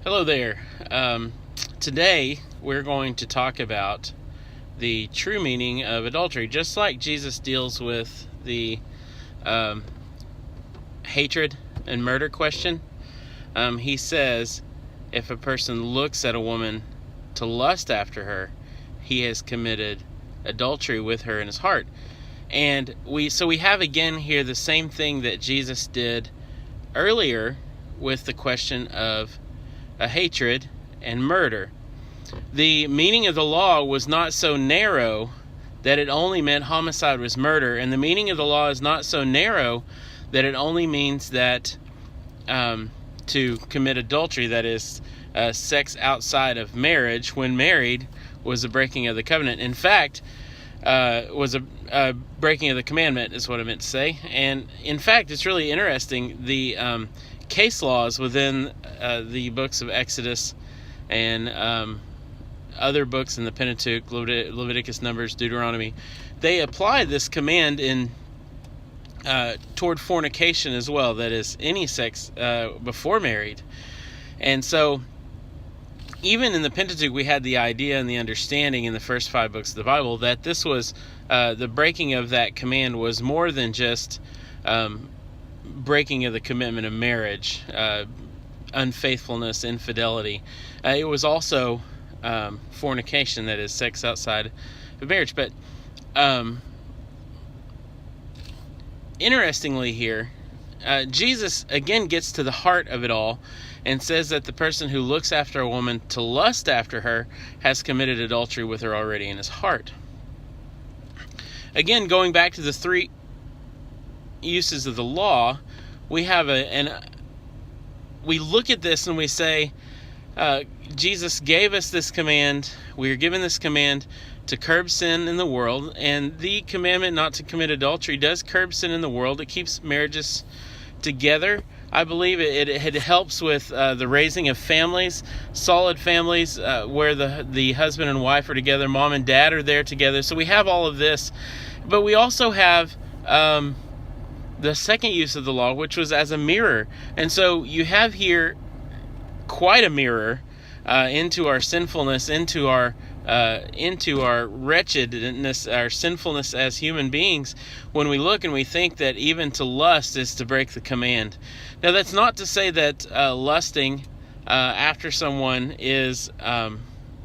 Hello there. Today we're going to talk about the true meaning of adultery. Just like Jesus deals with the hatred and murder question, he says if a person looks at a woman to lust after her, he has committed adultery with her in his heart. And we have again here the same thing that Jesus did earlier with the question of a hatred and murder. The meaning of the law was not so narrow that it only meant homicide was murder, and the meaning of the law is not so narrow that it only means that to commit adultery, that is sex outside of marriage when married, was a breaking of the covenant. In fact, was a breaking of the commandment is what I meant to say. And in fact, it's really interesting, the case laws within the books of Exodus and other books in the Pentateuch, Leviticus, Numbers, Deuteronomy, they apply this command toward fornication as well, that is, any sex before married. And so even in the Pentateuch, we had the idea and the understanding in the first 5 books of the Bible that this was the breaking of that command was more than just breaking of the commitment of marriage, unfaithfulness, infidelity. It was also fornication, that is, sex outside of marriage. But interestingly here, Jesus again gets to the heart of it all and says that the person who looks after a woman to lust after her has committed adultery with her already in his heart. Again, going back to the 3 uses of the law, we have we look at this and we say, Jesus gave us this command. We are given this command to curb sin in the world, and the commandment not to commit adultery does curb sin in the world. It keeps marriages together. I believe it helps with the raising of families, solid families, where the husband and wife are together, mom and dad are there together. So we have all of this, but we also have the second use of the law, which was as a mirror. And so you have here quite a mirror into our sinfulness, into our wretchedness, our sinfulness as human beings, when we look and we think that even to lust is to break the command. Now, that's not to say that lusting after someone is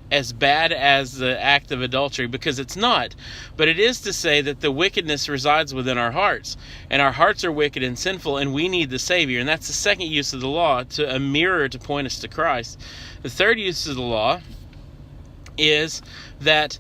as bad as the act of adultery, because it's not. But it is to say that the wickedness resides within our hearts, and our hearts are wicked and sinful, and we need the Savior. And that's the second use of the law, to a mirror to point us to Christ. The third use of the law is that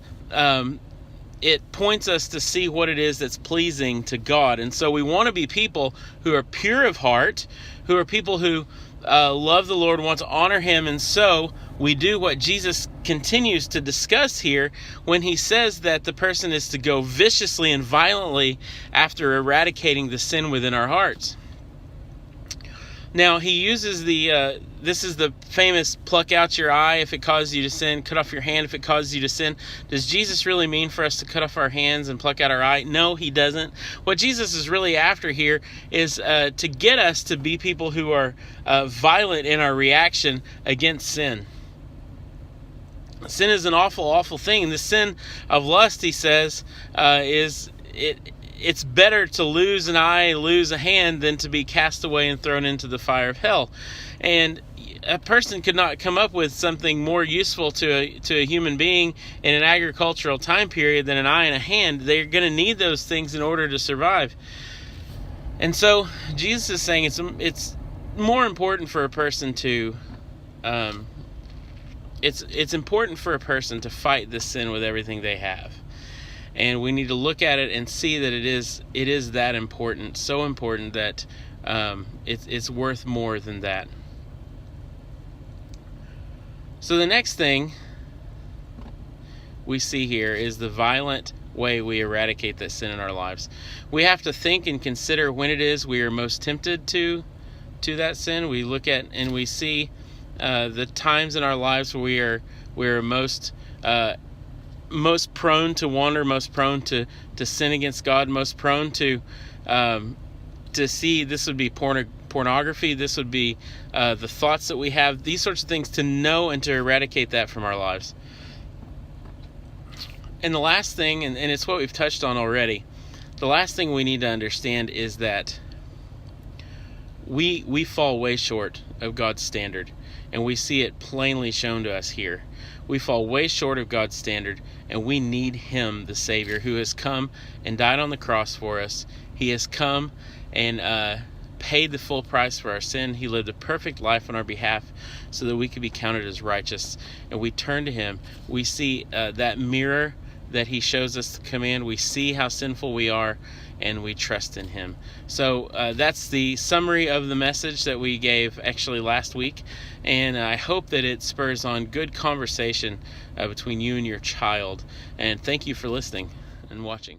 it points us to see what it is that's pleasing to God. And so we want to be people who are pure of heart, who are people who love the Lord, want to honor Him. And so we do what Jesus continues to discuss here when He says that the person is to go viciously and violently after eradicating the sin within our hearts. Now, He uses this is the famous pluck out your eye if it causes you to sin, cut off your hand if it causes you to sin. Does Jesus really mean for us to cut off our hands and pluck out our eye? No, He doesn't. What Jesus is really after here is to get us to be people who are violent in our reaction against sin. Sin is an awful, awful thing. And the sin of lust, He says, it's better to lose an eye, lose a hand, than to be cast away and thrown into the fire of hell. And a person could not come up with something more useful to a human being in an agricultural time period than an eye and a hand. They're going to need those things in order to survive. And so Jesus is saying it's more important for a person to it's important for a person to fight this sin with everything they have. And we need to look at it and see that it is that important, so important that it's worth more than that. So the next thing we see here is the violent way we eradicate that sin in our lives. We have to think and consider when it is we are most tempted to that sin. We look at and we see the times in our lives where we are most prone to wander, most prone to sin against God, most prone to see, this would be pornography. This would be the thoughts that we have, these sorts of things, to know and to eradicate that from our lives. And the last thing, and it's what we've touched on already, the last thing we need to understand is that we fall way short of God's standard, and we see it plainly shown to us here. We fall way short of God's standard, and we need Him, the Savior, who has come and died on the cross for us. He has come and paid the full price for our sin. He lived a perfect life on our behalf so that we could be counted as righteous. And we turn to Him. We see that mirror that He shows us the command. We see how sinful we are, and we trust in Him. So that's the summary of the message that we gave actually last week, and I hope that it spurs on good conversation between you and your child. And thank you for listening and watching.